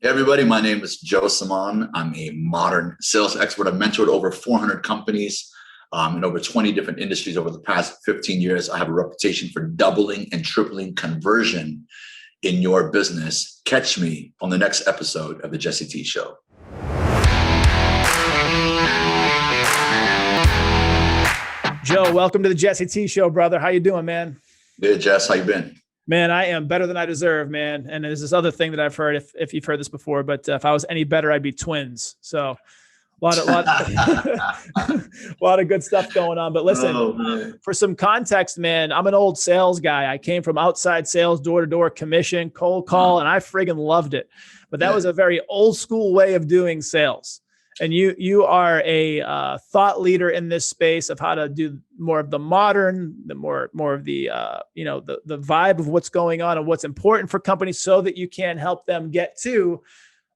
Hey everybody, my name is Joe Semaan. I'm a modern sales expert. I've mentored over 400 companies in over 20 different industries over the past 15 years. I have a reputation for doubling and tripling conversion in your business. Catch me on the next episode of the Jesse T Show. Joe, welcome to the Jesse T Show, brother. How you doing, man? Good, Jess. How you been? Man, I am better than I deserve, man. And there's this other thing that I've heard, if you've heard this before, but if I was any better, I'd be twins. So a lot of good stuff going on. But listen, for some context, man, I'm an old sales guy. I came from outside sales, door-to-door commission, cold call, and I friggin' loved it. But that was a very old school way of doing sales. And you are a thought leader in this space of how to do more of the modern, the more of the the vibe of what's going on and what's important for companies, so that you can help them get to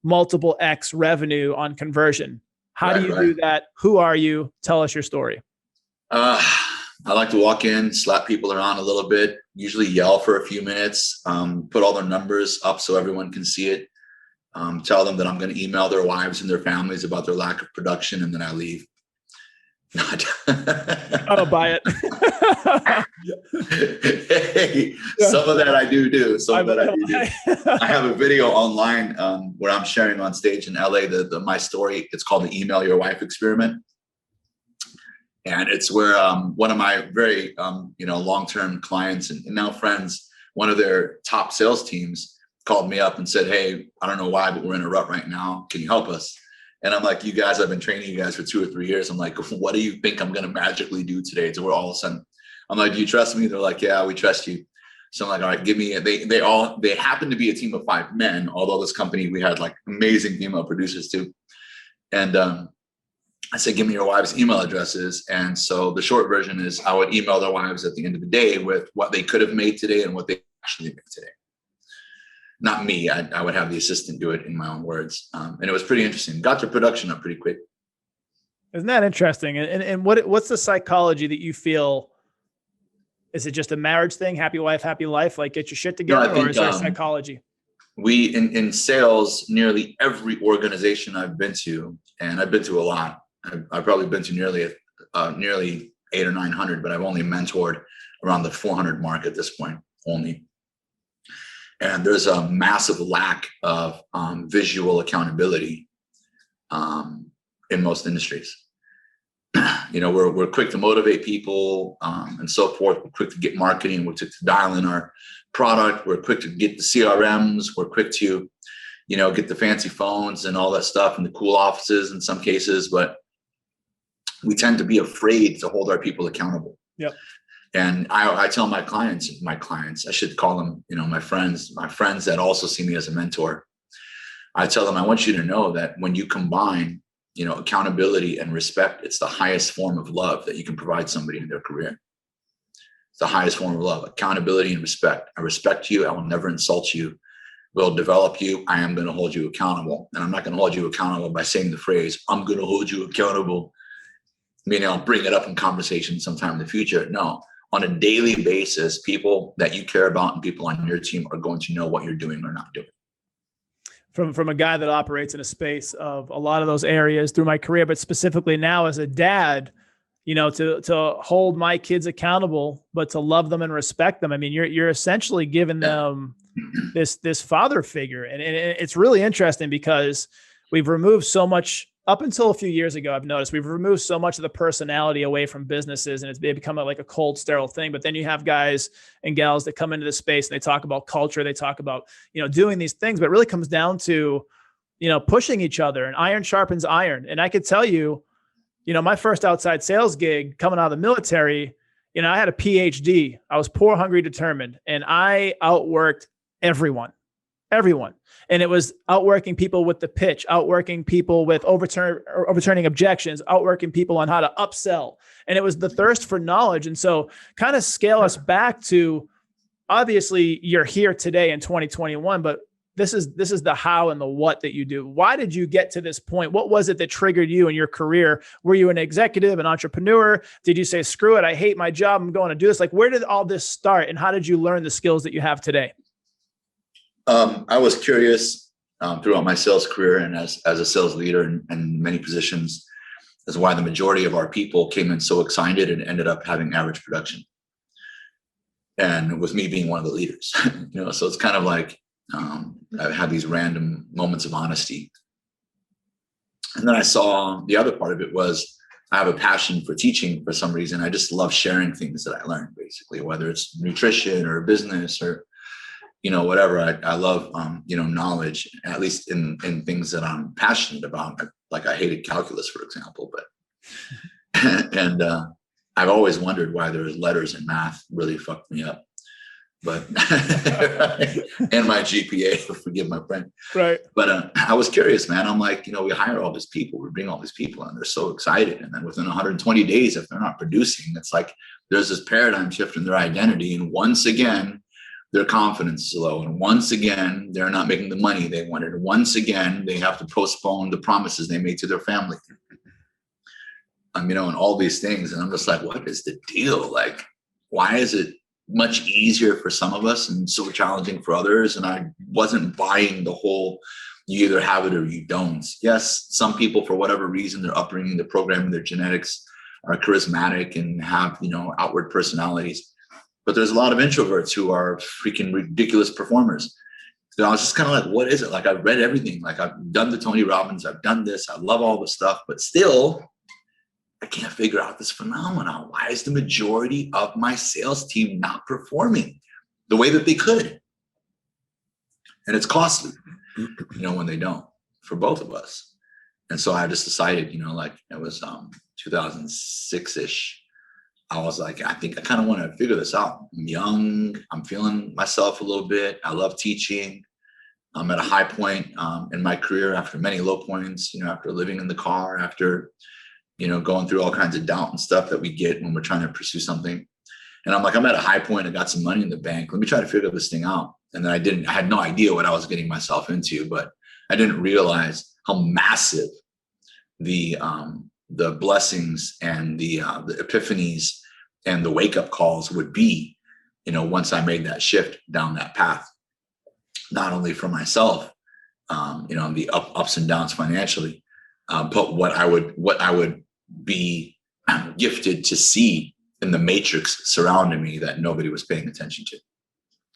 multiple X revenue on conversion. How do you do that? Who are you? Tell us your story. I like to walk in, slap people around a little bit, usually yell for a few minutes, put all their numbers up so everyone can see it. Tell them that I'm going to email their wives and their families about their lack of production, and then I leave. I don't buy it. Hey, some of that I do. I have a video online where I'm sharing on stage in LA my story. It's called the Email Your Wife Experiment. And it's where one of my very long-term clients and now friends, one of their top sales teams, called me up and said, "Hey, I don't know why, but we're in a rut right now. Can you help us?" And I'm like, "You guys, I've been training you guys for 2 or 3 years. I'm like, what do you think I'm going to magically do today?" So we're all of a sudden, I'm like, "Do you trust me?" They're like, "Yeah, we trust you." So I'm like, "All right, give me." They happen to be a team of 5 men. Although this company, we had like amazing female producers too. And I said, "Give me your wives' email addresses." And so the short version is, I would email their wives at the end of the day with what they could have made today and what they actually made today. Not me. I would have the assistant do it in my own words. And it was pretty interesting. Got their production up pretty quick. Isn't that interesting? And what's the psychology that you feel? Is it just a marriage thing? Happy wife, happy life? Like, get your shit together? Or is there a psychology? We, in sales, nearly every organization I've been to, and I've been to a lot. I've probably been to nearly 800 or 900, but I've only mentored around the 400 mark at this point only. And there's a massive lack of visual accountability in most industries. We're quick to motivate people and so forth. We're quick to get marketing. We're quick to dial in our product. We're quick to get the CRMs. We're quick to, get the fancy phones and all that stuff and the cool offices in some cases. But we tend to be afraid to hold our people accountable. Yep. And I tell my clients, I should call them, my friends that also see me as a mentor. I tell them, I want you to know that when you combine, accountability and respect, it's the highest form of love that you can provide somebody in their career. It's the highest form of love, accountability and respect. I respect you. I will never insult you. We'll develop you. I am going to hold you accountable. And I'm not going to hold you accountable by saying the phrase, "I'm going to hold you accountable," meaning I'll bring it up in conversation sometime in the future. No. On a daily basis, people that you care about and people on your team are going to know what you're doing or not doing. From a guy that operates in a space of a lot of those areas through my career, but specifically now as a dad, to hold my kids accountable, but to love them and respect them. I mean, you're essentially giving them this father figure. And it's really interesting because we've removed so much. Up until a few years ago, I've noticed we've removed so much of the personality away from businesses, and it's become like a cold, sterile thing. But then you have guys and gals that come into this space and they talk about culture. They talk about, doing these things, but it really comes down to, pushing each other, and iron sharpens iron. And I could tell you, my first outside sales gig coming out of the military, I had a PhD. I was poor, hungry, determined, and I outworked everyone. And it was outworking people with the pitch, outworking people with overturning objections, outworking people on how to upsell. And it was the thirst for knowledge. And so kind of scale us back to, obviously you're here today in 2021, but this is the how and the what that you do. Why did you get to this point? What was it that triggered you in your career? Were you an executive, an entrepreneur? Did you say, screw it, I hate my job, I'm going to do this? Like, where did all this start? And how did you learn the skills that you have today? I was curious. throughout my sales career and as a sales leader in many positions is why the majority of our people came in so excited and ended up having average production. And with me being one of the leaders, so it's kind of like I've had these random moments of honesty. And then I saw the other part of it was I have a passion for teaching for some reason. I just love sharing things that I learned, basically, whether it's nutrition or business or, whatever. I love, knowledge, at least in things that I'm passionate about. Like I hated calculus, for example, but, and I've always wondered why there's letters in math really fucked me up. But and my GPA, forgive my friend. Right. But I was curious, man. I'm like, we hire all these people, we bring all these people, and they're so excited. And then within 120 days, if they're not producing, it's like there's this paradigm shift in their identity. And once again, their confidence is low. And once again, they're not making the money they wanted. And once again, they have to postpone the promises they made to their family. And all these things. And I'm just like, what is the deal? Like, why is it much easier for some of us and so challenging for others? And I wasn't buying the whole, you either have it or you don't. Yes, some people, for whatever reason, their upbringing, their programming, their genetics are charismatic and have, outward personalities. But there's a lot of introverts who are freaking ridiculous performers. So I was just kind of like, what is it? Like, I've read everything. Like, I've done the Tony Robbins, I've done this, I love all the stuff, but still, I can't figure out this phenomenon. Why is the majority of my sales team not performing the way that they could? And it's costly, when they don't, for both of us. And so I just decided, like it was 2006-ish. I was like, I think I kind of want to figure this out. I'm young. I'm feeling myself a little bit. I love teaching. I'm at a high point in my career after many low points, after living in the car, after going through all kinds of doubt and stuff that we get when we're trying to pursue something. And I'm like, I'm at a high point. I got some money in the bank. Let me try to figure this thing out. And then I had no idea what I was getting myself into, but I didn't realize how massive the blessings and the epiphanies and the wake-up calls would be, once I made that shift down that path, not only for myself, the ups and downs financially, but what I would be gifted to see in the matrix surrounding me that nobody was paying attention to.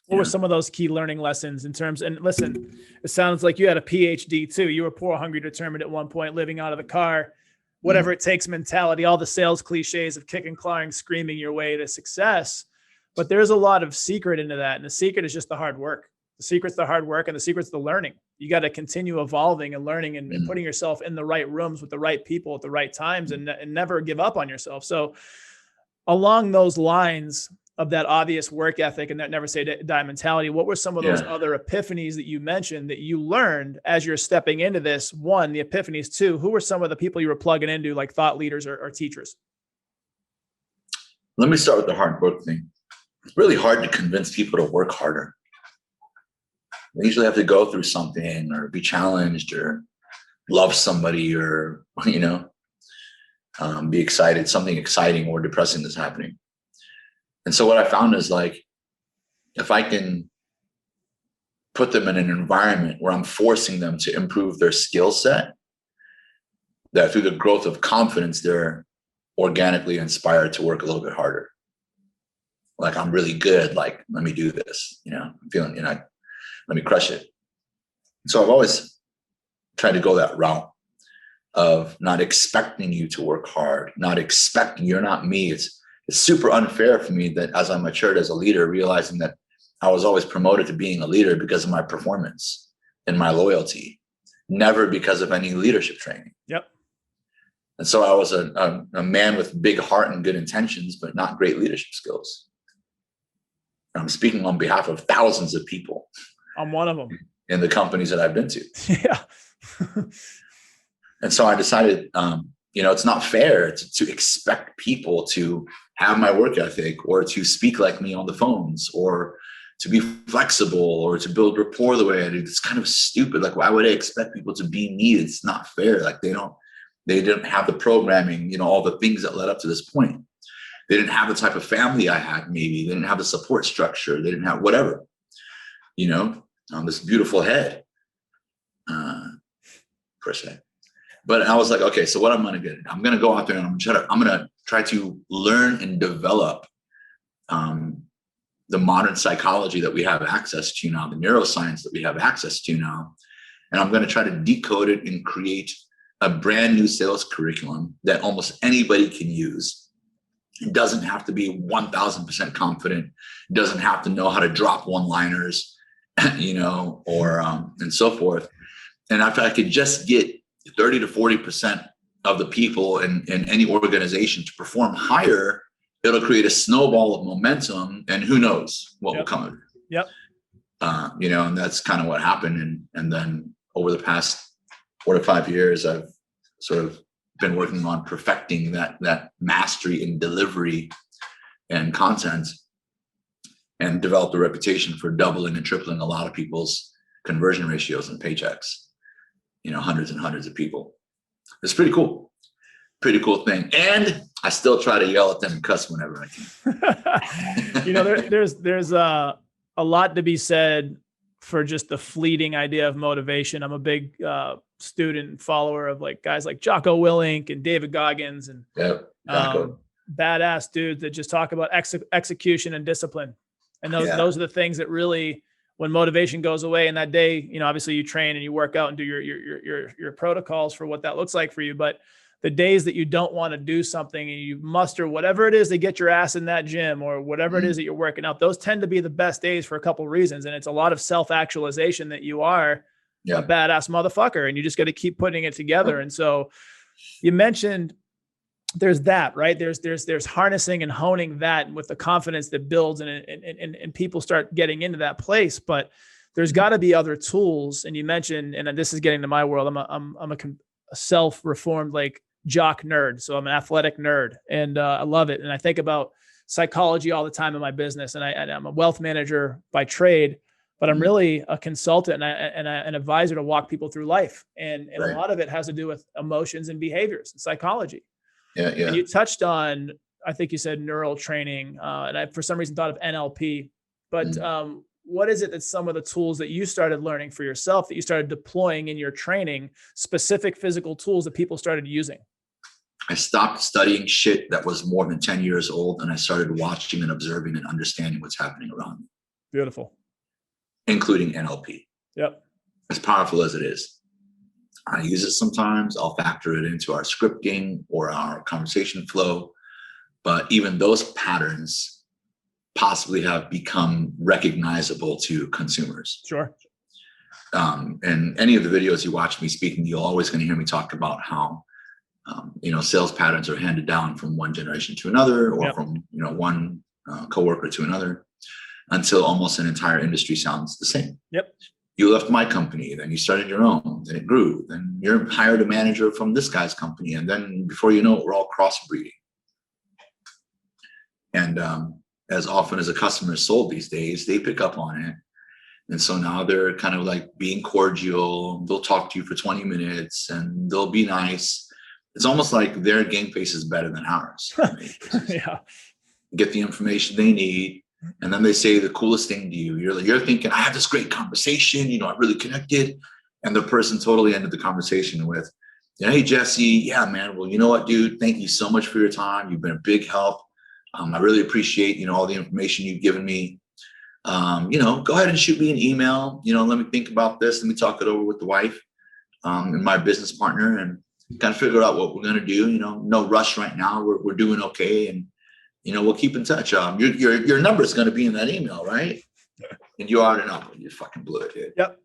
What were some of those key learning lessons in terms, and listen, it sounds like you had a PhD too. You were poor, hungry, determined at one point, living out of the car, whatever it takes mentality, all the sales cliches of kicking, clawing, screaming your way to success. But there's a lot of secret into that. And the secret is just the hard work. The secret's the hard work and the secret's the learning. You got to continue evolving and learning and putting yourself in the right rooms with the right people at the right times and never give up on yourself. So along those lines of that obvious work ethic and that never say die mentality, what were some of those other epiphanies that you mentioned that you learned as you're stepping into this? One, the epiphanies. Two, who were some of the people you were plugging into, like thought leaders or teachers? Let me start with the hard work thing. It's really hard to convince people to work harder. They usually have to go through something or be challenged or love somebody or, be excited, something exciting or depressing that's happening. And so what I found is like, if I can put them in an environment where I'm forcing them to improve their skill set, that through the growth of confidence, they're organically inspired to work a little bit harder. Like, I'm really good. Like, let me do this, I'm feeling, let me crush it. So I've always tried to go that route of not expecting you to work hard, not expecting, you're not me. It's super unfair for me that as I matured as a leader, realizing that I was always promoted to being a leader because of my performance and my loyalty, never because of any leadership training. Yep. And so I was a man with big heart and good intentions, but not great leadership skills. And I'm speaking on behalf of thousands of people. I'm one of them. In the companies that I've been to. Yeah. And so I decided, it's not fair to expect people to have my work ethic or to speak like me on the phones or to be flexible or to build rapport the way I do. It's kind of stupid. Like, why would I expect people to be me? It's not fair. Like, they didn't have the programming, all the things that led up to this point. They didn't have the type of family I had, maybe. They didn't have the support structure. They didn't have whatever, this beautiful head. per se. But I was like, okay, so what I'm going to get, I'm going to go out there and I'm going to try to learn and develop the modern psychology that we have access to now, the neuroscience that we have access to now. And I'm going to try to decode it and create a brand new sales curriculum that almost anybody can use. It doesn't have to be 1000% confident. It doesn't have to know how to drop one-liners, or and so forth. And if I could just get 30 to 40% of the people in any organization to perform higher, it'll create a snowball of momentum, and who knows what will come of it. Yep. And that's kind of what happened. And then over the past 4 to 5 years, I've sort of been working on perfecting that mastery in delivery and content, and developed a reputation for doubling and tripling a lot of people's conversion ratios and paychecks. Hundreds and hundreds of people. It's pretty cool. Pretty cool thing. And I still try to yell at them and cuss whenever I can. There's a lot to be said for just the fleeting idea of motivation. I'm a big student and follower of guys like Jocko Willink and David Goggins and badass dudes that just talk about execution and discipline. And those are the things that really, when motivation goes away, and that day, obviously you train and you work out and do your protocols for what that looks like for you. But the days that you don't want to do something and you muster whatever it is to get your ass in that gym or whatever it is that you're working out, those tend to be the best days for a couple of reasons. And it's a lot of self-actualization that you are a badass motherfucker, and you just got to keep putting it together. And so you mentioned there's that, right? There's harnessing and honing that with the confidence that builds and people start getting into that place. But there's got to be other tools. And you mentioned, and this is getting to my world. I'm a self-reformed jock nerd. So I'm an athletic nerd, and I love it. And I think about psychology all the time in my business. And I'm a wealth manager by trade, but I'm really a consultant and an advisor to walk people through life. And a lot of it has to do with emotions and behaviors and psychology. Yeah. And you touched on, I think you said neural training, and I, for some reason, thought of NLP. But what is it that some of the tools that you started learning for yourself, that you started deploying in your training, specific physical tools that people started using? I stopped studying shit that was more than 10 years old, and I started watching and observing and understanding what's happening around me. Beautiful. Including NLP. Yep. As powerful as it is. I use it sometimes. I'll factor it into our scripting or our conversation flow. But even those patterns possibly have become recognizable to consumers. Sure. And any of the videos you watch me speaking, you're always going to hear me talk about how, sales patterns are handed down from one generation to another, or from, one coworker to another, until almost an entire industry sounds the same. Yep. You left my company, then you started your own, then it grew, then you're hired a manager from this guy's company. And then before you know it, we're all crossbreeding. And as often as a customer is sold these days, they pick up on it. And so now they're kind of being cordial. They'll talk to you for 20 minutes and they'll be nice. It's almost like their game face is better than ours. Yeah. Get the information they need. And then they say the coolest thing to you. You're thinking, I had this great conversation, I really connected. And the person totally ended the conversation with, hey, Jesse, yeah, man. Well, you know what, dude? Thank you so much for your time. You've been a big help. I really appreciate, all the information you've given me. Go ahead and shoot me an email. Let me think about this. Let me talk it over with the wife and my business partner and kind of figure out what we're going to do. No rush right now. We're doing okay. And we'll keep in touch. Your number is going to be in that email, right? And you already know. You fucking blew it, dude. Yep.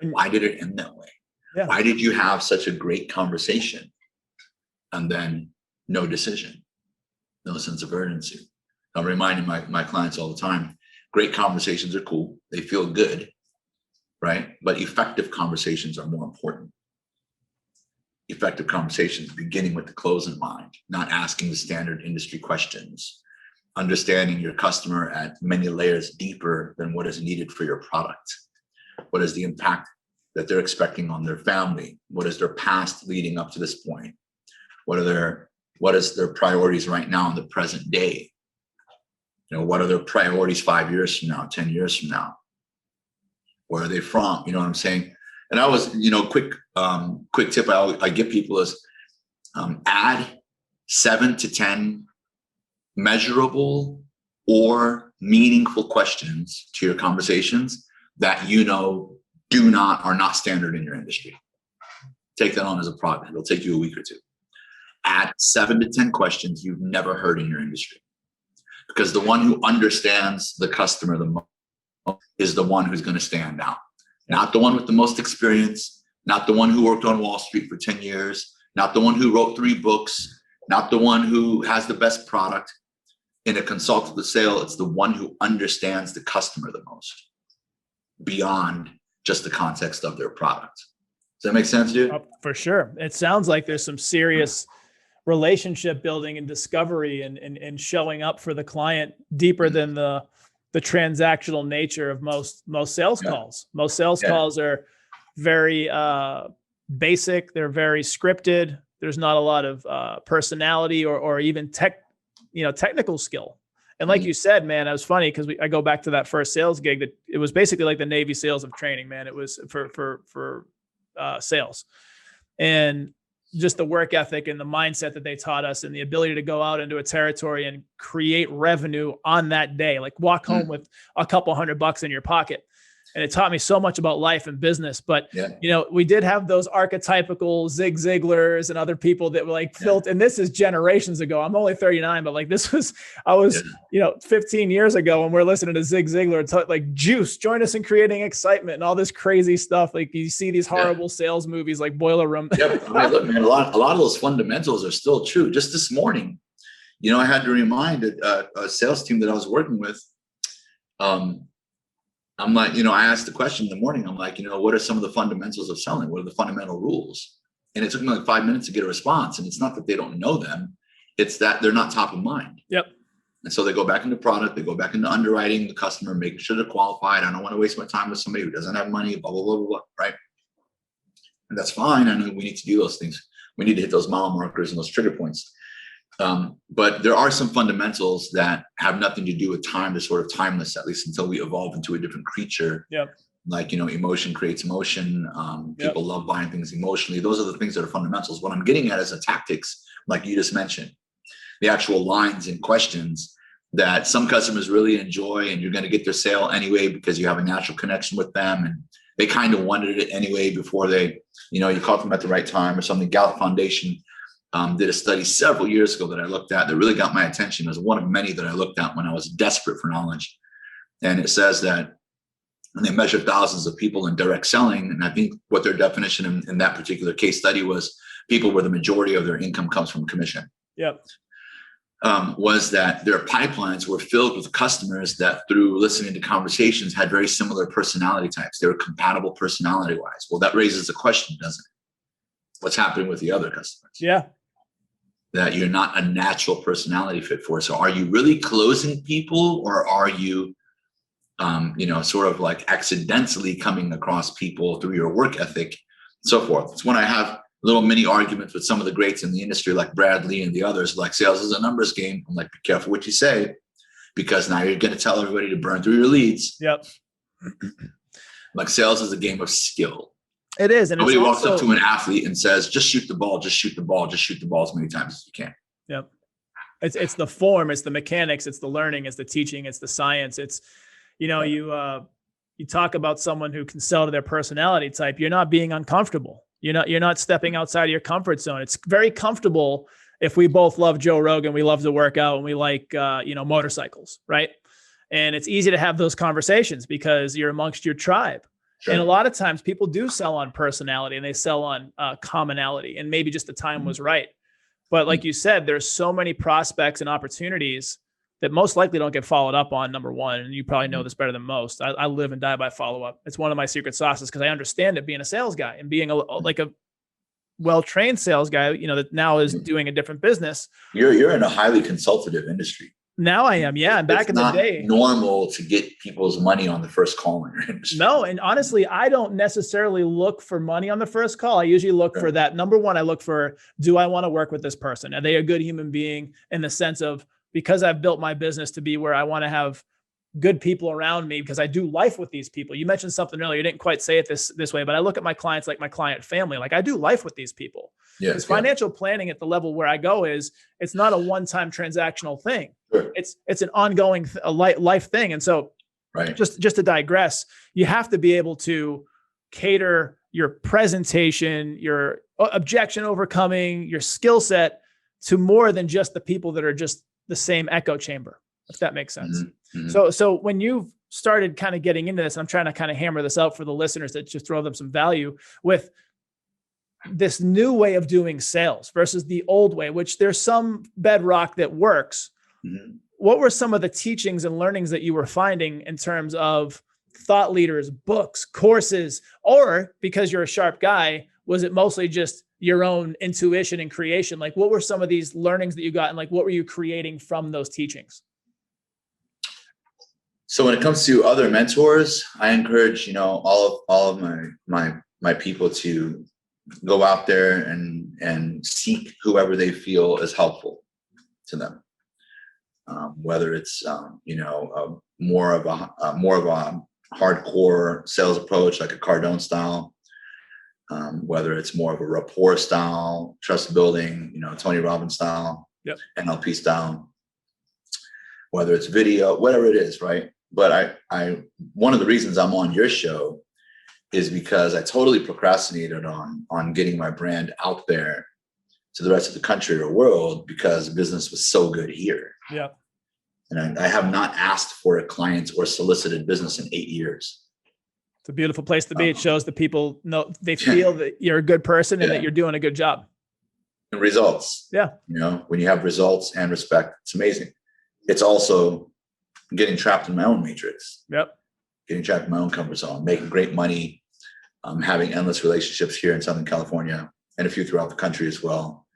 Why did it end that way? Yeah. Why did you have such a great conversation and then no decision, no sense of urgency? I'm reminding my clients all the time, great conversations are cool. They feel good, right? But effective conversations are more important. Effective conversations beginning with the close in mind, not asking the standard industry questions, understanding your customer at many layers deeper than what is needed for your product. What is the impact that they're expecting on their family? What is their past leading up to this point? What is their priorities right now in the present day? What are their priorities 5 years from now, 10 years from now? Where are they from? You know what I'm saying? And I was, quick tip I give people is add 7 to 10 measurable or meaningful questions to your conversations that are not standard in your industry. Take that on as a project. It'll take you a week or two. Add 7 to 10 questions you've never heard in your industry. Because the one who understands the customer the most is the one who's going to stand out. Not the one with the most experience, not the one who worked on Wall Street for 10 years, not the one who wrote 3 books, not the one who has the best product. In a consultative sale, it's the one who understands the customer the most beyond just the context of their product. Does that make sense, dude? For sure. It sounds like there's some serious relationship building and discovery and showing up for the client deeper than the transactional nature of most sales calls. Most sales calls are very basic. They're very scripted. There's not a lot of personality or even technical skill. And like you said, man, it was funny because I go back to that first sales gig that it was basically like the Navy SEALs of training, man. It was for sales, and just the work ethic and the mindset that they taught us and the ability to go out into a territory and create revenue on that day, like walk home with a couple $100 in your pocket. And it taught me so much about life and business. But, we did have those archetypical Zig Ziglars and other people that were like built. And this is generations ago. I'm only 39, but like I was 15 years ago when we're listening to Zig Ziglar like juice, join us in creating excitement and all this crazy stuff. Like you see these horrible sales movies like Boiler Room. Look, man, a lot of those fundamentals are still true. Just this morning, I had to remind a sales team that I was working with, I'm like, I asked the question in the morning. I'm like, what are some of the fundamentals of selling? What are the fundamental rules? And it took me like 5 minutes to get a response. And it's not that they don't know them. It's that they're not top of mind. Yep. And so they go back into product. They go back into underwriting the customer, making sure they're qualified. I don't want to waste my time with somebody who doesn't have money, blah, blah, blah, blah, blah, right? And that's fine. I know we need to do those things. We need to hit those mile markers and those trigger points. But there are some fundamentals that have nothing to do with time. They're sort of timeless, at least until we evolve into a different creature. Yep. Like, emotion creates emotion. People love buying things emotionally. Those are the things that are fundamentals. What I'm getting at is the tactics, like you just mentioned, the actual lines and questions that some customers really enjoy, and you're going to get their sale anyway because you have a natural connection with them. And they kind of wanted it anyway before they, you caught them at the right time or something. Gallup Foundation did a study several years ago that I looked at that really got my attention. It was one of many that I looked at when I was desperate for knowledge. And it says that when they measured thousands of people in direct selling, and I think what their definition in that particular case study was people where the majority of their income comes from commission. Yep. Was that their pipelines were filled with customers that through listening to conversations had very similar personality types. They were compatible personality-wise. Well, that raises a question, doesn't it? What's happening with the other customers? Yeah. That you're not a natural personality fit for. So are you really closing people, or are you, sort of like accidentally coming across people through your work ethic and so forth? It's when I have little mini arguments with some of the greats in the industry, like Bradley and the others, like sales is a numbers game. I'm like, be careful what you say, because now you're going to tell everybody to burn through your leads. Yep. Like sales is a game of skill. It is. And nobody walks up to an athlete and says, just shoot the ball, just shoot the ball, just shoot the ball as many times as you can. Yep. It's the form, it's the mechanics, it's the learning, it's the teaching, it's the science. It's, you talk about someone who can sell to their personality type. You're not being uncomfortable. You're not stepping outside of your comfort zone. It's very comfortable if we both love Joe Rogan, we love to work out, and we like, motorcycles, right? And it's easy to have those conversations because you're amongst your tribe. Sure. And a lot of times people do sell on personality and they sell on commonality, and maybe just the time was right. But like you said, there's so many prospects and opportunities that most likely don't get followed up on, number one. And you probably know this better than most. I live and die by follow-up. It's one of my secret sauces because I understand it being a sales guy and being a well-trained sales guy, that now is doing a different business. You're in a highly consultative industry. Now I am. Yeah. And back in the day, normal to get people's money on the first call in your industry. No. And honestly, I don't necessarily look for money on the first call. I usually look for that. Number one, I look for, do I want to work with this person? Are they a good human being in the sense of, because I've built my business to be where I want to have, good people around me because I do life with these people. You mentioned something earlier. You didn't quite say it this way, but I look at my clients like my client family. Like I do life with these people. Because financial planning at the level where I go it's not a one-time transactional thing. Sure. It's an ongoing life thing. And so just to digress, you have to be able to cater your presentation, your objection overcoming, your skill set to more than just the people that are just the same echo chamber, if that makes sense. Mm-hmm. So when you've started kind of getting into this, I'm trying to kind of hammer this out for the listeners that just throw them some value with this new way of doing sales versus the old way, which there's some bedrock that works. Mm-hmm. What were some of the teachings and learnings that you were finding in terms of thought leaders, books, courses, or because you're a sharp guy, was it mostly just your own intuition and creation? Like what were some of these learnings that you got and like what were you creating from those teachings? So when it comes to other mentors, I encourage, all of my people to go out there and seek whoever they feel is helpful to them. Whether it's more of a hardcore sales approach like a Cardone style, whether it's more of a rapport style, trust building, Tony Robbins style, NLP style, whether it's video, whatever it is, right? But I one of the reasons I'm on your show is because I totally procrastinated on getting my brand out there to the rest of the country or world because business was so good here. Yeah. And I have not asked for a client or solicited business in 8 years. It's a beautiful place to be. It shows that people know, they feel that you're a good person and that you're doing a good job. And results. Yeah. When you have results and respect, it's amazing. It's also getting trapped in my own matrix. Yep. Getting trapped in my own comfort zone, making great money, having endless relationships here in Southern California and a few throughout the country as well,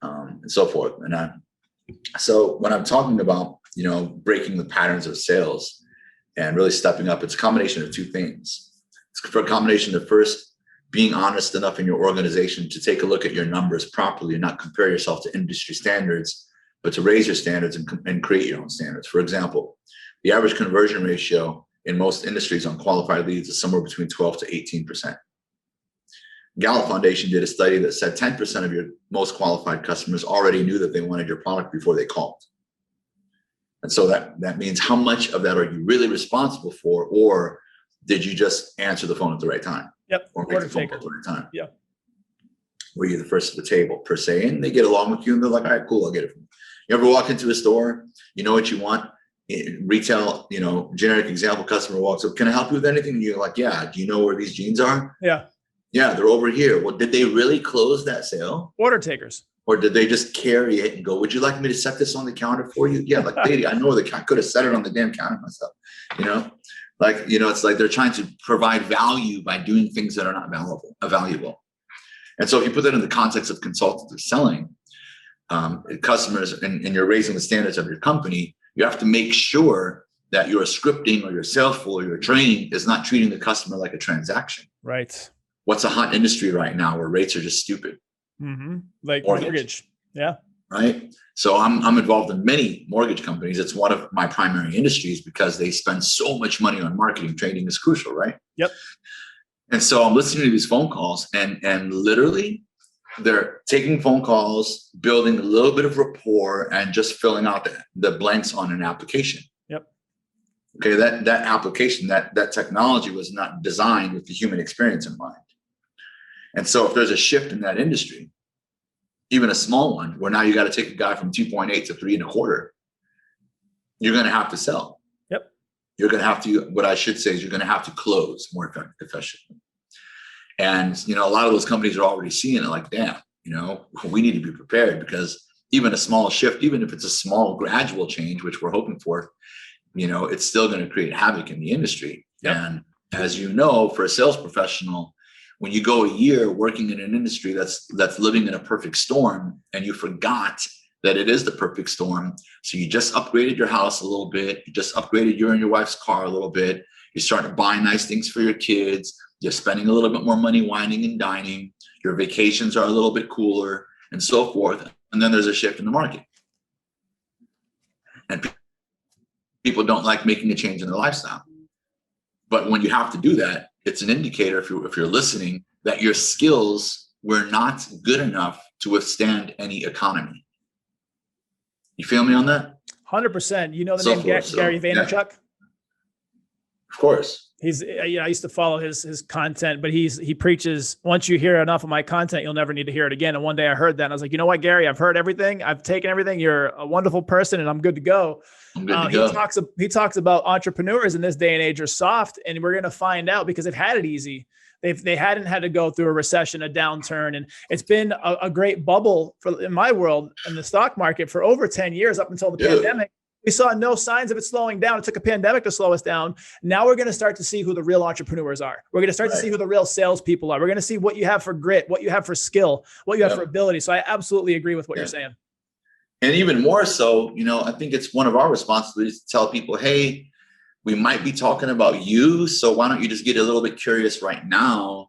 and so forth. So when I'm talking about, breaking the patterns of sales and really stepping up, it's a combination of two things. It's for a combination of first being honest enough in your organization to take a look at your numbers properly and not compare yourself to industry standards, but to raise your standards and create your own standards. For example, the average conversion ratio in most industries on qualified leads is somewhere between 12 to 18%. Gallup Foundation did a study that said 10% of your most qualified customers already knew that they wanted your product before they called. And so that means how much of that are you really responsible for, or did you just answer the phone at the right time? Yep. Or make the phone call at the right time? Yeah. Were you the first at the table per se? And they get along with you and they're like, all right, cool, I'll get it from you. You ever walk into a store, you know what you want? Retail, generic example, customer walks up, can I help you with anything? And you're like, yeah, do you know where these jeans are? Yeah. Yeah, they're over here. Well, did they really close that sale? Order takers. Or did they just carry it and go, would you like me to set this on the counter for you? Yeah, like, lady, I know I could have set it on the damn counter myself. It's like they're trying to provide value by doing things that are not valuable. And so if you put that in the context of consultative selling, customers, and you're raising the standards of your company, you have to make sure that your scripting or your sales flow or your training is not treating the customer like a transaction. Right. What's a hot industry right now where rates are just stupid? Mm-hmm. Like mortgage. Yeah. Right. So I'm involved in many mortgage companies. It's one of my primary industries because they spend so much money on marketing. Training is crucial, right? Yep. And so I'm listening to these phone calls and literally they're taking phone calls, building a little bit of rapport and just filling out the blanks on an application. Yep. Okay. That application, that technology was not designed with the human experience in mind. And so if there's a shift in that industry, even a small one, where now you got to take a guy from 2.8 to 3.25, you're going to have to sell. Yep. You're going to have to, what I should say is you're going to have to close more efficiently. And, a lot of those companies are already seeing it like, damn, we need to be prepared because even a small shift, even if it's a small gradual change, which we're hoping for, it's still going to create havoc in the industry. Yep. And as you know, for a sales professional, when you go a year working in an industry that's living in a perfect storm and you forgot that it is the perfect storm. So you just upgraded your house a little bit. You just upgraded your and your wife's car a little bit. You're starting to buy nice things for your kids. You're spending a little bit more money wining and dining. Your vacations are a little bit cooler and so forth. And then there's a shift in the market. And people don't like making a change in their lifestyle. But when you have to do that, it's an indicator, if you're listening, that your skills were not good enough to withstand any economy. You feel me on that? 100%. You know the name Gary Vaynerchuk? Yeah. Of course. He's, I used to follow his content, but he preaches, once you hear enough of my content, you'll never need to hear it again. And one day I heard that and I was like, you know what, Gary, I've heard everything. I've taken everything. You're a wonderful person and I'm good to go. He talks about entrepreneurs in this day and age are soft, and we're going to find out because they've had it easy. They hadn't had to go through a recession, a downturn. And it's been a great bubble in my world in the stock market for over 10 years up until the pandemic. We saw no signs of it slowing down. It took a pandemic to slow us down. Now we're going to start to see who the real entrepreneurs are. We're going to start to see who the real salespeople are. We're going to see what you have for grit, what you have for skill, what you have for ability. So I absolutely agree with what you're saying. And even more so, I think it's one of our responsibilities to tell people, hey, we might be talking about you. So why don't you just get a little bit curious right now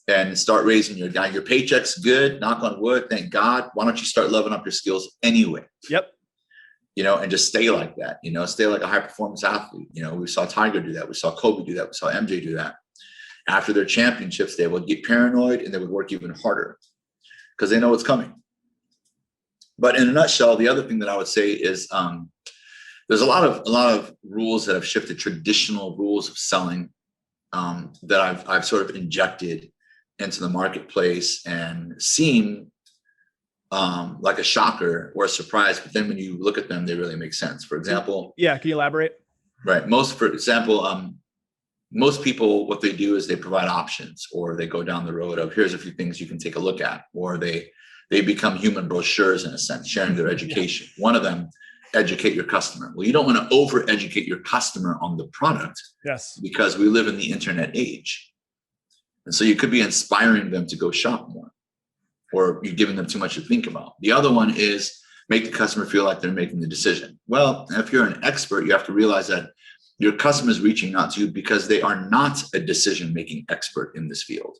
and start raising your guy? Your paycheck's good, knock on wood, thank God. Why don't you start leveling up your skills anyway? Yep. And just stay like that, stay like a high performance athlete. We saw Tiger do that. We saw Kobe do that. We saw MJ do that. After their championships, they would get paranoid and they would work even harder because they know what's coming. But in a nutshell, the other thing that I would say is there's a lot of rules that have shifted, traditional rules of selling that I've sort of injected into the marketplace and seen like a shocker or a surprise, but then when you look at them, they really make sense. For example, can you elaborate? Right. For example, most people, what they do is they provide options, or they go down the road of here's a few things you can take a look at, or they become human brochures in a sense, sharing their education. One of them, educate your customer. Well, you don't want to over educate your customer on the product, because we live in the internet age, and so you could be inspiring them to go shop more, or you're giving them too much to think about. The other one is make the customer feel like they're making the decision. Well, if you're an expert, you have to realize that your customer is reaching out to you because they are not a decision-making expert in this field.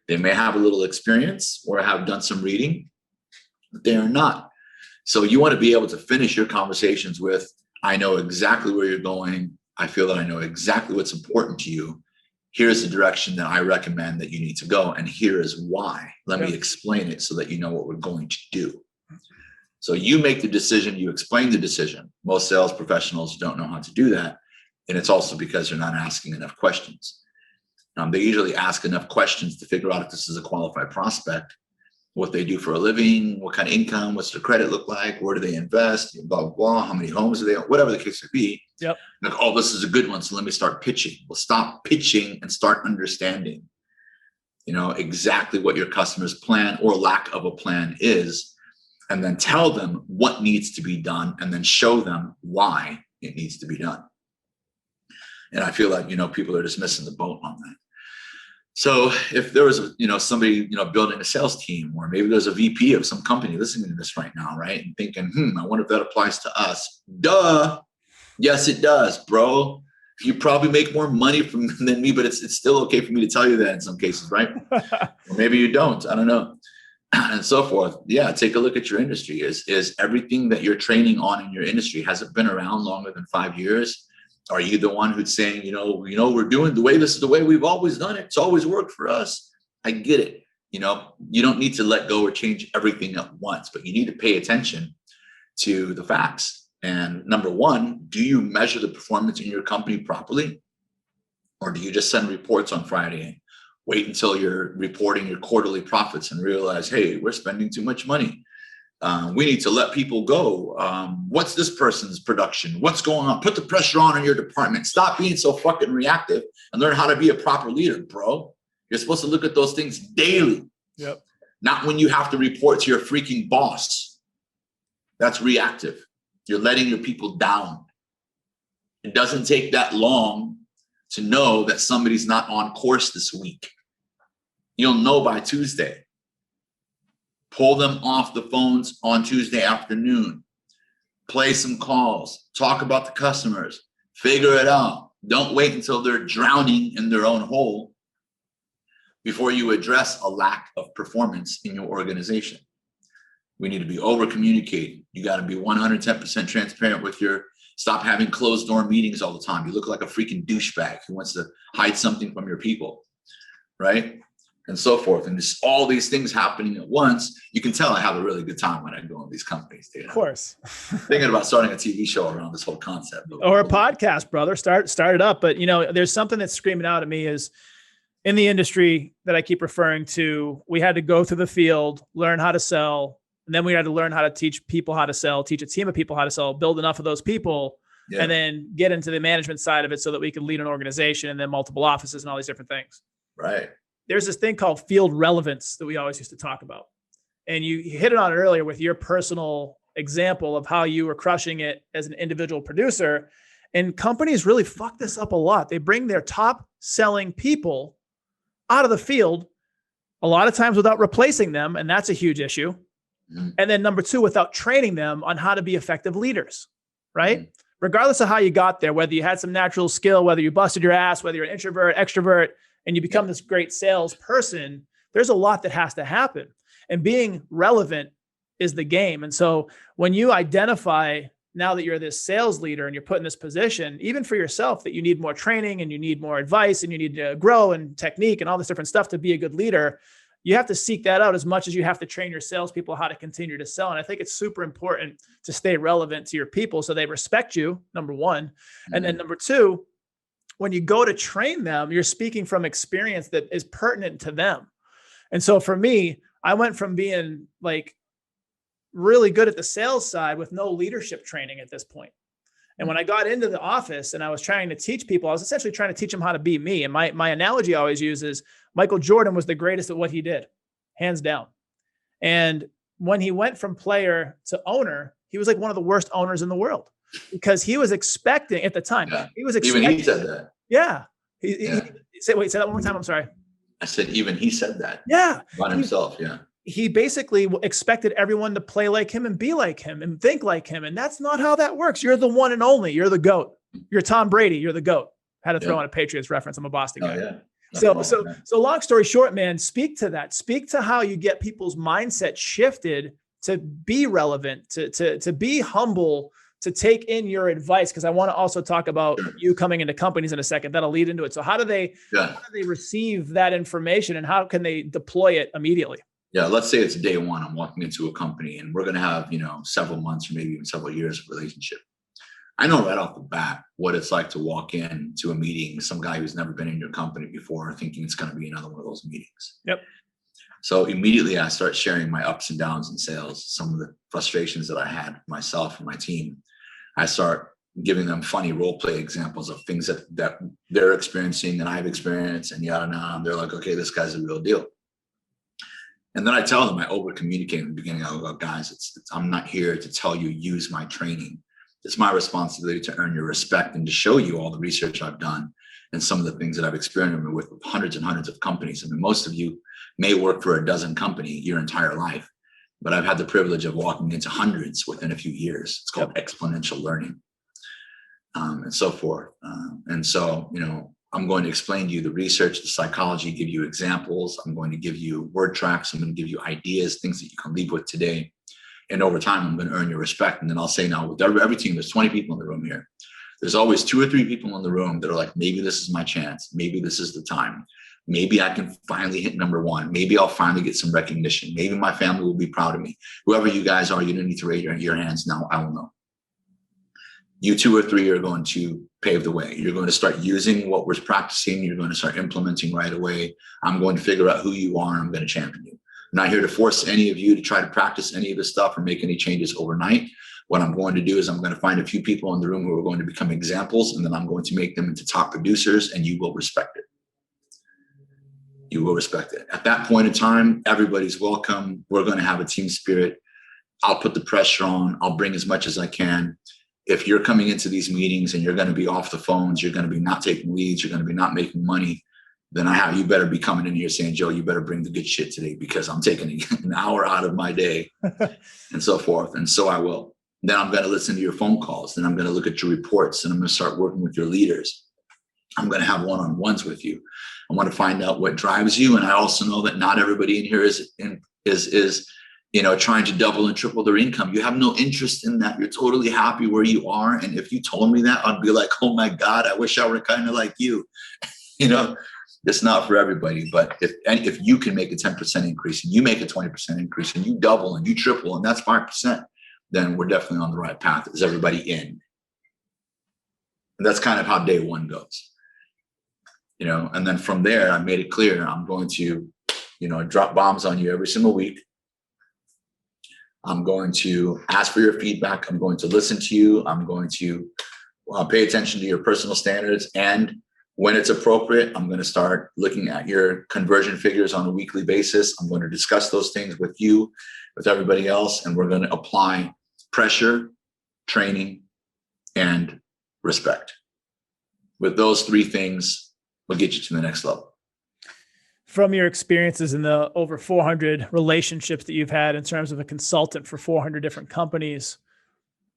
They may have a little experience or have done some reading, but they are not. So you want to be able to finish your conversations with, I know exactly where you're going. I feel that I know exactly what's important to you. Here's the direction that I recommend that you need to go. And here is why. Let me explain it so that you know what we're going to do. So you make the decision, you explain the decision. Most sales professionals don't know how to do that. And it's also because they're not asking enough questions. They usually ask enough questions to figure out if this is a qualified prospect, what they do for a living, what kind of income, what's their credit look like, where do they invest, blah, blah, blah, how many homes do they own, whatever the case may be. Yep. Like, oh, this is a good one, so let me start pitching. Well, stop pitching and start understanding, exactly what your customer's plan or lack of a plan is, and then tell them what needs to be done, and then show them why it needs to be done. And I feel like, people are just missing the boat on that. So if there was, somebody, building a sales team, or maybe there's a VP of some company listening to this right now, right? And thinking, I wonder if that applies to us. Duh. Yes, it does, bro. You probably make more money than me, but it's still okay for me to tell you that in some cases, right? Or maybe you don't, I don't know. And so forth. Yeah. Take a look at your industry. Is everything that you're training on in your industry, has it been around longer than 5 years? Are you the one who's saying, we're doing this is the way we've always done it. It's always worked for us. I get it. You don't need to let go or change everything at once, but you need to pay attention to the facts. And number one, do you measure the performance in your company properly? Or do you just send reports on Friday and wait until you're reporting your quarterly profits and realize, hey, we're spending too much money. We need to let people go. What's this person's production? What's going on? Put the pressure on in your department. Stop being so fucking reactive and learn how to be a proper leader, bro. You're supposed to look at those things daily. Yep. Not when you have to report to your freaking boss. That's reactive. You're letting your people down. It doesn't take that long to know that somebody's not on course this week. You'll know by Tuesday. Pull them off the phones on Tuesday afternoon. Play some calls. Talk about the customers. Figure it out. Don't wait until they're drowning in their own hole before you address a lack of performance in your organization. We need to be over communicating. You got to be 110% transparent with your Stop having closed door meetings all the time. You look like a freaking douchebag who wants to hide something from your people, right? And so forth. And just all these things happening at once. You can tell I have a really good time when I go in these companies. Of course. Thinking about starting a TV show around this whole concept. Or a podcast, brother. Start it up. But, you know, there's something that's screaming out at me is in the industry that I keep referring to, we had to go through the field, learn how to sell. And then we had to learn how to teach people how to sell, teach a team of people how to sell, build enough of those people, and then get into the management side of it so that we could lead an organization and then multiple offices and all these different things. Right. There's this thing called field relevance that we always used to talk about. And you hit it on it earlier with your personal example of how you were crushing it as an individual producer. And companies really fuck this up a lot. They bring their top selling people out of the field, a lot of times without replacing them. And that's a huge issue. And then number two, without training them on how to be effective leaders, right? Regardless of how you got there, whether you had some natural skill, whether you busted your ass, whether you're an introvert, extrovert, and you become this great salesperson, there's a lot that has to happen. And being relevant is the game. And so when you identify now that you're this sales leader and you're put in this position, even for yourself, that you need more training and you need more advice and you need to grow and technique and all this different stuff to be a good leader, you have to seek that out as much as you have to train your salespeople how to continue to sell. And I think it's super important to stay relevant to your people so they respect you, number one. And then number two, when you go to train them, you're speaking from experience that is pertinent to them. And so for me, I went from being like really good at the sales side with no leadership training at this point. And when I got into the office and I was trying to teach people, I was essentially trying to teach them how to be me. And my analogy I always use is Michael Jordan was the greatest at what he did, hands down. And when he went from player to owner, he was like one of the worst owners in the world because he was expecting at the time. Yeah. He was expecting. Even he said that. Yeah. Say that one more time. I'm sorry. I said, even he said that. Yeah. About himself. Yeah. He basically expected everyone to play like him and be like him and think like him. And that's not how that works. You're the one and only. You're the GOAT. You're Tom Brady. You're the GOAT. Had to throw in a Patriots reference. I'm a Boston guy. Yeah. So long story short, man, speak to that. Speak to how you get people's mindset shifted to be relevant, to be humble, to take in your advice. Because I want to also talk about you coming into companies in a second. That'll lead into it. So how do they receive that information and how can they deploy it immediately? Yeah, let's say it's day one. I'm walking into a company and we're going to have, several months or maybe even several years of relationship. I know right off the bat what it's like to walk into a meeting, some guy who's never been in your company before, thinking it's going to be another one of those meetings. Yep. So immediately I start sharing my ups and downs in sales, some of the frustrations that I had myself and my team. I start giving them funny role play examples of things that they're experiencing and I've experienced and yada, yada. And they're like, okay, this guy's a real deal. And then I tell them, I over communicate in the beginning. I go, guys, I'm not here to tell you use my training. It's my responsibility to earn your respect and to show you all the research I've done and some of the things that I've experimented with hundreds and hundreds of companies. I mean, most of you may work for a dozen companies your entire life, but I've had the privilege of walking into hundreds within a few years. It's called exponential learning, and so forth. And so, I'm going to explain to you the research, the psychology, give you examples. I'm going to give you word tracks. I'm going to give you ideas, things that you can leave with today. And over time, I'm going to earn your respect. And then I'll say, now with every team, there's 20 people in the room here. There's always 2 or 3 people in the room that are like, maybe this is my chance. Maybe this is the time. Maybe I can finally hit number 1. Maybe I'll finally get some recognition. Maybe my family will be proud of me. Whoever you guys are, you don't need to raise your hands now. I will know. You 2 or 3 are going to pave the way. You're going to start using what we're practicing. You're going to start implementing right away. I'm going to figure out who you are and I'm going to champion you. I'm not here to force any of you to try to practice any of this stuff or make any changes overnight. What I'm going to do is I'm going to find a few people in the room who are going to become examples, and then I'm going to make them into top producers, and you will respect it. You will respect it. At that point in time, everybody's welcome. We're going to have a team spirit. I'll put the pressure on. I'll bring as much as I can. If you're coming into these meetings and you're going to be off the phones, you're going to be not taking leads, you're going to be not making money, then you better be coming in here saying, Joe, you better bring the good shit today because I'm taking an hour out of my day and so forth. And so I will. Then I'm going to listen to your phone calls. Then I'm going to look at your reports and I'm going to start working with your leaders. I'm going to have one-on-ones with you. I want to find out what drives you. And I also know that not everybody in here is trying to double and triple their income. You have no interest in that. You're totally happy where you are. And if you told me that, I'd be like, oh my God, I wish I were kind of like you. It's not for everybody. But if you can make a 10% increase and you make a 20% increase and you double and you triple and that's 5%, then we're definitely on the right path. Is everybody in? And that's kind of how day one goes. And then from there, I made it clear I'm going to, drop bombs on you every single week. I'm going to ask for your feedback. I'm going to listen to you. I'm going to pay attention to your personal standards. And when it's appropriate, I'm going to start looking at your conversion figures on a weekly basis. I'm going to discuss those things with you, with everybody else. And we're going to apply pressure, training, and respect. With those three things, we'll get you to the next level. From your experiences in the over 400 relationships that you've had in terms of a consultant for 400 different companies,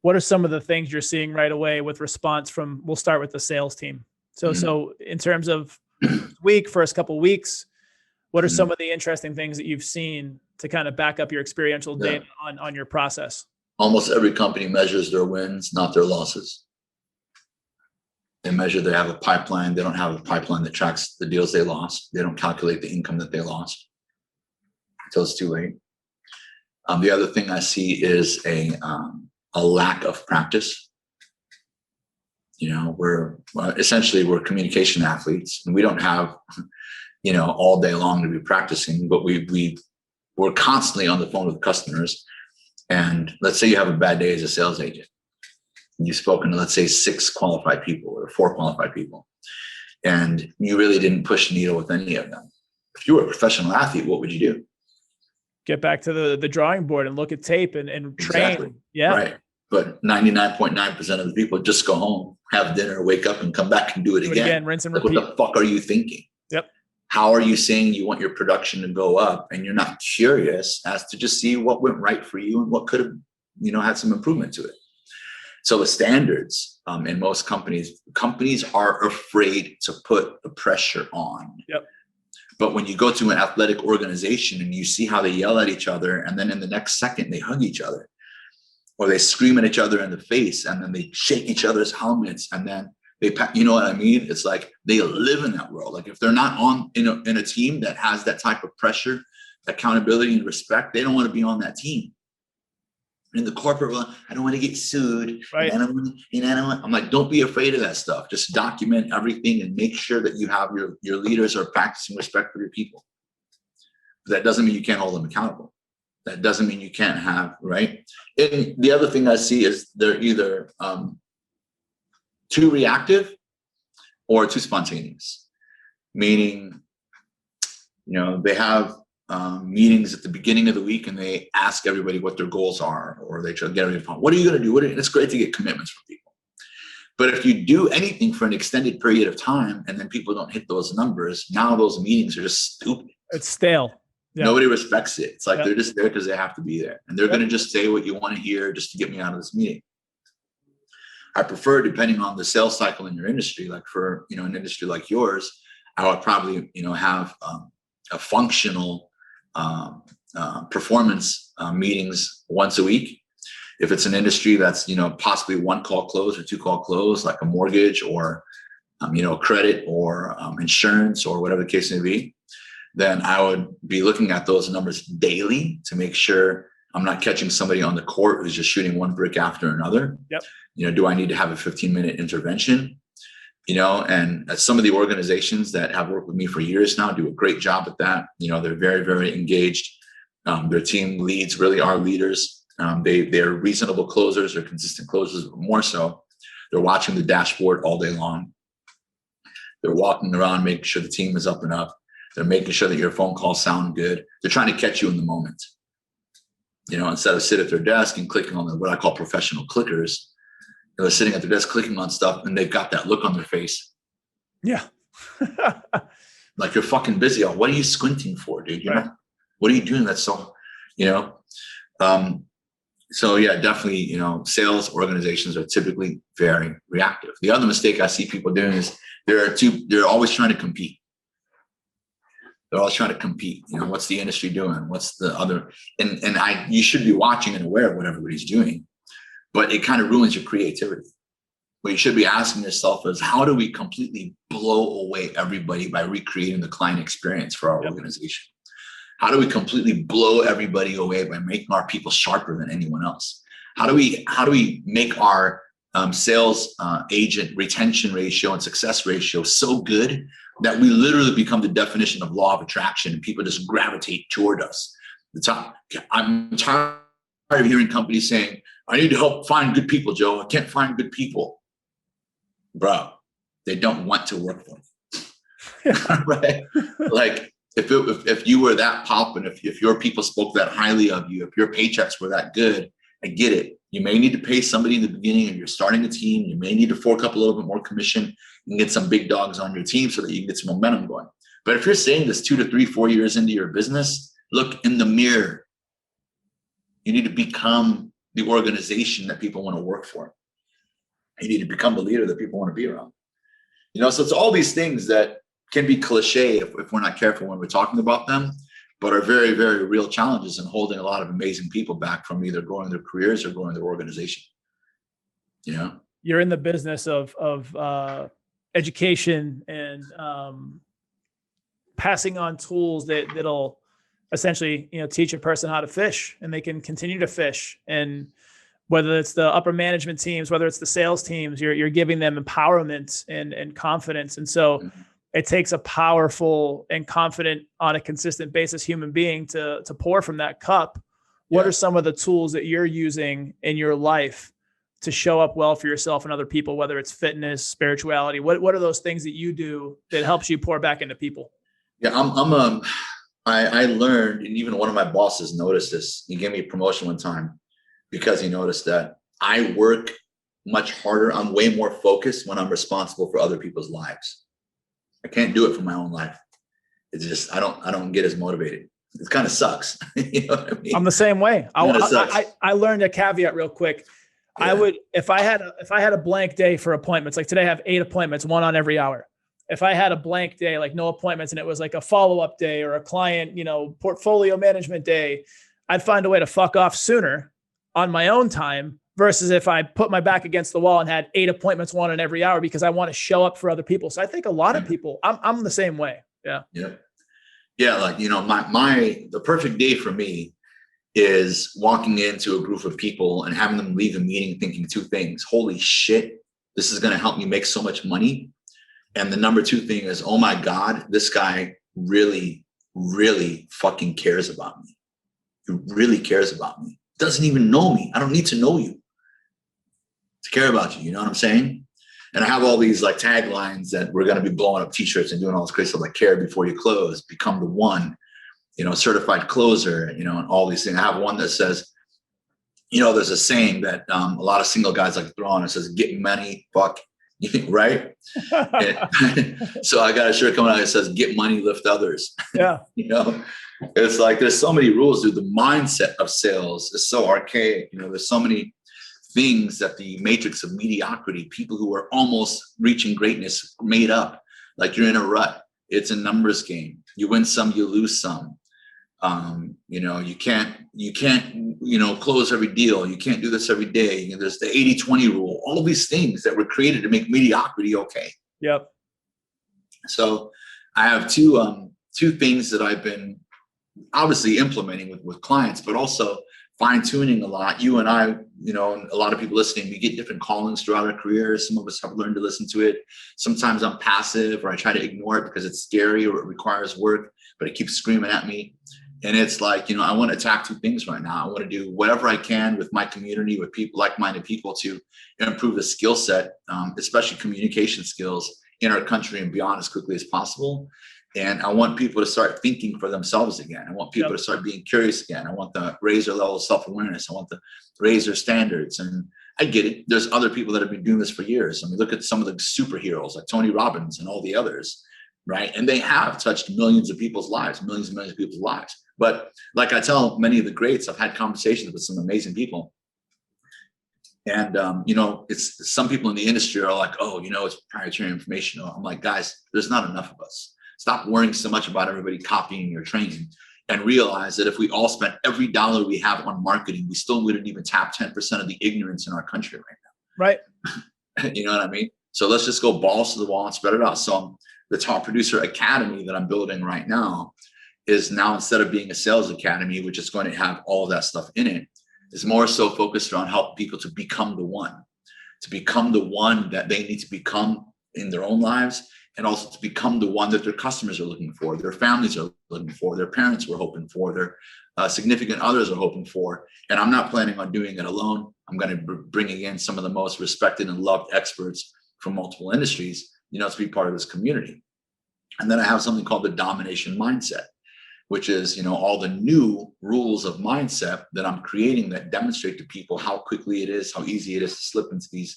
what are some of the things you're seeing right away with response from, we'll start with the sales team. So in terms of first couple of weeks, what are some of the interesting things that you've seen to kind of back up your experiential data on your process? Almost every company measures their wins, not their losses. They have a pipeline. They don't have a pipeline that tracks the deals they lost. They don't calculate the income that they lost until it's too late. The other thing I see is a lack of practice. We're communication athletes, and we don't have, all day long to be practicing, but we're constantly on the phone with customers. And let's say you have a bad day as a sales agent. You've spoken to, let's say, 6 qualified people or 4 qualified people, and you really didn't push the needle with any of them. If you were a professional athlete, what would you do? Get back to the drawing board and look at tape and train. Exactly. Yeah. Right. But 99.9% of the people just go home, have dinner, wake up, and come back and do it again. Rinse and repeat. What the fuck are you thinking? Yep. How are you saying you want your production to go up, and you're not curious as to just see what went right for you and what could have, had some improvement to it? So the standards in most companies are afraid to put the pressure on. Yep. But when you go to an athletic organization and you see how they yell at each other, and then in the next second they hug each other, or they scream at each other in the face, and then they shake each other's helmets, and then you know what I mean? It's like they live in that world. Like if they're not in a team that has that type of pressure, accountability, and respect, they don't want to be on that team. In the corporate world, I don't want to get sued. Right. I'm like, don't be afraid of that stuff. Just document everything and make sure that you have your leaders are practicing respect for your people. But that doesn't mean you can't hold them accountable. That doesn't mean you can't have, right? And the other thing I see is they're either too reactive or too spontaneous. Meaning, they have meetings at the beginning of the week and they ask everybody what their goals are, or they try to get everybody, what are you going to do? It's great to get commitments from people. But if you do anything for an extended period of time and then people don't hit those numbers, now those meetings are just stupid. It's stale. Yeah. Nobody respects it. It's like they're just there because they have to be there. And they're going to just say what you want to hear just to get me out of this meeting. I prefer, depending on the sales cycle in your industry, like for, an industry like yours, I would probably, have a functional performance meetings once a week. If it's an industry that's, possibly 1 call close or 2 call close, like a mortgage or, credit or insurance or whatever the case may be, then I would be looking at those numbers daily to make sure I'm not catching somebody on the court who's just shooting one brick after another. Yep. Do I need to have a 15-minute intervention? And some of the organizations that have worked with me for years now do a great job at that. They're very, very engaged. Their team leads really are leaders. They're reasonable closers or consistent closers, but more so, they're watching the dashboard all day long. They're walking around, making sure the team is up and up. They're making sure that your phone calls sound good. They're trying to catch you in the moment. Instead of sit at their desk and clicking on what I call professional clickers, they're sitting at their desk clicking on stuff and they've got that look on their face. Yeah. Like you're fucking busy. What are you squinting for, dude? What are you doing? That's so, so yeah, definitely, sales organizations are typically very reactive. The other mistake I see people doing is they're always trying to compete. They're all trying to compete. You know, what's the industry doing? What's the other? You should be watching and aware of what everybody's doing, but it kind of ruins your creativity. What you should be asking yourself is, how do we completely blow away everybody by recreating the client experience for our organization? How do we completely blow everybody away by making our people sharper than anyone else? How do we make our sales agent retention ratio and success ratio so good that we literally become the definition of law of attraction and people just gravitate toward us? I'm tired of hearing companies saying, I need to help find good people, Joe. I can't find good people. Bro, they don't want to work for me. Right? Like, if you were that poppin', if your people spoke that highly of you, if your paychecks were that good, I get it. You may need to pay somebody in the beginning, and you're starting a team. You may need to fork up a little bit more commission and get some big dogs on your team so that you can get some momentum going. But if you're saying this 2 to 3, 4 years into your business, look in the mirror. You need to become the organization that people want to work for. You need to become the leader that people want to be around. You know, so it's all these things that can be cliche if we're not careful when we're talking about them, but are very, very real challenges and holding a lot of amazing people back from either growing their careers or growing their organization. You know, you're in the business of education and passing on tools that'll essentially, you know, teach a person how to fish, and they can continue to fish. And whether it's the upper management teams, whether it's the sales teams, you're giving them empowerment and confidence. And so it takes a powerful and confident, on a consistent basis, human being to pour from that cup. What are some of the tools that you're using in your life to show up well for yourself and other people, whether it's fitness, spirituality? What are those things that you do that helps you pour back into people? Yeah, I learned, and even one of my bosses noticed this. He gave me a promotion one time because he noticed that I work much harder. I'm way more focused when I'm responsible for other people's lives. I can't do it for my own life. It's just, I don't get as motivated. It kind of sucks. You know what I mean? I'm the same way. I learned a caveat real quick. Yeah. I would, if I had a blank day for appointments, like today I have 8 appointments, 1 on every hour. If I had a blank day, like no appointments, and it was like a follow-up day or a client, you know, portfolio management day, I'd find a way to fuck off sooner on my own time, versus if I put my back against the wall and had 8 appointments, 1 in every hour, because I want to show up for other people. So I think a lot of people, I'm the same way. Yeah. Yeah. Yeah. Like, you know, the perfect day for me is walking into a group of people and having them leave a meeting thinking 2 things. Holy shit, this is going to help me make so much money. And the number 2 thing is, oh my God, this guy really, really fucking cares about me. He really cares about me. Doesn't even know me. I don't need to know you to care about you. You know what I'm saying? And I have all these like taglines that we're going to be blowing up t-shirts and doing all this crazy stuff, like care before you close, become the one, you know, certified closer, you know, and all these things. I have one that says, you know, there's a saying that a lot of single guys like to throw on. It says, get money, fuck, right? So I got a shirt coming out that says, get money, lift others. Yeah. You know, it's like, there's so many rules, dude. The mindset of sales is so archaic. You know, there's so many things that the matrix of mediocrity, people who are almost reaching greatness, made up. Like, you're in a rut. It's a numbers game. You win some, you lose some. You know, you can't, you know, close every deal. You can't do this every day. You know, there's the 80-20 rule, all of these things that were created to make mediocrity okay. Yep. So I have two things that I've been obviously implementing with clients, but also fine tuning a lot. You and I, you know, and a lot of people listening, we get different callings throughout our careers. Some of us have learned to listen to it. Sometimes I'm passive, or I try to ignore it because it's scary or it requires work, but it keeps screaming at me. And it's like, you know, I want to attack 2 things right now. I want to do whatever I can with my community, with people, like-minded people, to improve the skill set, especially communication skills in our country and beyond, as quickly as possible. And I want people to start thinking for themselves again. I want people to start being curious again. I want to raise their level of self-awareness. I want to raise their standards. And I get it. There's other people that have been doing this for years. I mean, look at some of the superheroes like Tony Robbins and all the others, right? And they have touched millions of people's lives, millions and millions of people's lives. But like I tell many of the greats, I've had conversations with some amazing people. And, you know, it's some people in the industry are like, oh, you know, it's proprietary information. I'm like, guys, there's not enough of us. Stop worrying so much about everybody copying your training, and realize that if we all spent every dollar we have on marketing, we still wouldn't even tap 10% of the ignorance in our country right now. Right. You know what I mean? So let's just go balls to the wall and spread it out. So the Top Producer Academy that I'm building right now is now, instead of being a sales academy, which is going to have all of that stuff in it, is more so focused on helping people to become the one that they need to become in their own lives, and also to become the one that their customers are looking for, their families are looking for, their parents were hoping for, their significant others are hoping for. And I'm not planning on doing it alone. I'm going to be bringing in some of the most respected and loved experts from multiple industries, to be part of this community. And then I have something called the domination mindset, which is, all the new rules of mindset that I'm creating that demonstrate to people how quickly it is, how easy it is to slip into these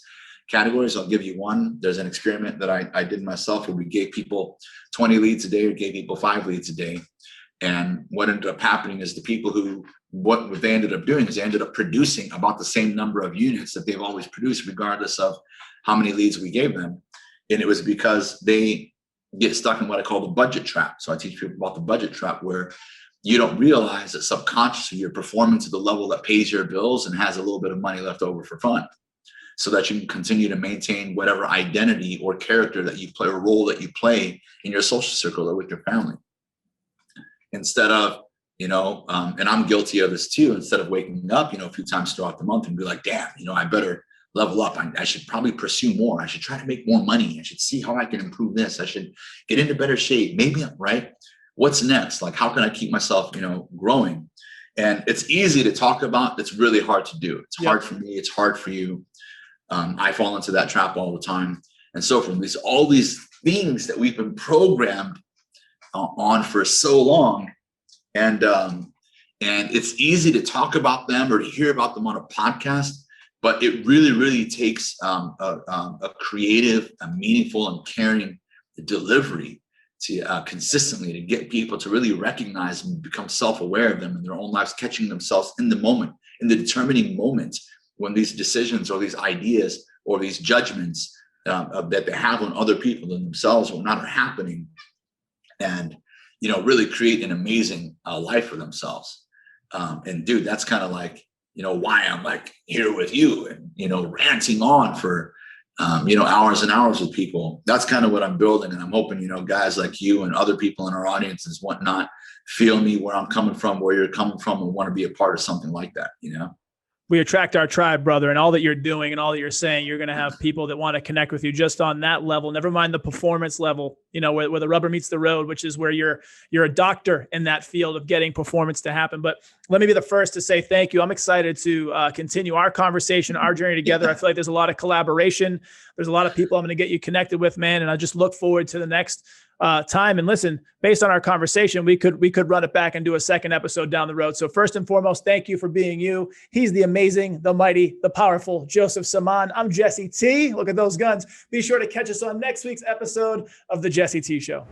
categories. I'll give you one. There's an experiment that I did myself where we gave people 20 leads a day or gave people 5 leads a day. And what ended up happening is the people who, what they ended up doing is they ended up producing about the same number of units that they've always produced, regardless of how many leads we gave them. And it was because they get stuck in what I call the budget trap. So I teach people about the budget trap, where you don't realize that subconsciously you're performing to the level that pays your bills and has a little bit of money left over for fun, so that you can continue to maintain whatever identity or character that you play, or role that you play in your social circle or with your family. Instead of, and I'm guilty of this too, instead of waking up, a few times throughout the month and be like, damn, I better level up. I should probably pursue more. I should try to make more money. I should see how I can improve this. I should get into better shape. Maybe, right? What's next? Like, how can I keep myself, growing? And it's easy to talk about. It's really hard to do. It's hard for me. It's hard for you. I fall into that trap all the time. And so from all these things that we've been programmed on for so long, and it's easy to talk about them or to hear about them on a podcast, but it really, really takes a creative, a meaningful, and caring delivery to consistently to get people to really recognize and become self-aware of them in their own lives, catching themselves in the moment, in the determining moment when these decisions or these ideas or these judgments that they have on other people and themselves or not are happening, and really create an amazing life for themselves. And dude, that's kind of like why I'm like here with you and ranting on for hours and hours with people. That's kind of what I'm building, and I'm hoping guys like you and other people in our audiences whatnot feel me, where I'm coming from, where you're coming from, and want to be a part of something like that. We attract our tribe, brother, and all that you're doing and all that you're saying, you're going to have people that want to connect with you just on that level. Never mind the performance level, where the rubber meets the road, which is where you're a doctor in that field of getting performance to happen. But let me be the first to say thank you. I'm excited to continue our conversation, our journey together. I feel like there's a lot of collaboration. There's a lot of people I'm going to get you connected with, man. And I just look forward to the next time. And listen, based on our conversation, we could run it back and do a second episode down the road. So first and foremost, thank you for being you. He's the amazing, the mighty, the powerful Joseph Semaan. I'm Jesse T. Look at those guns. Be sure to catch us on next week's episode of The Jesse T Show.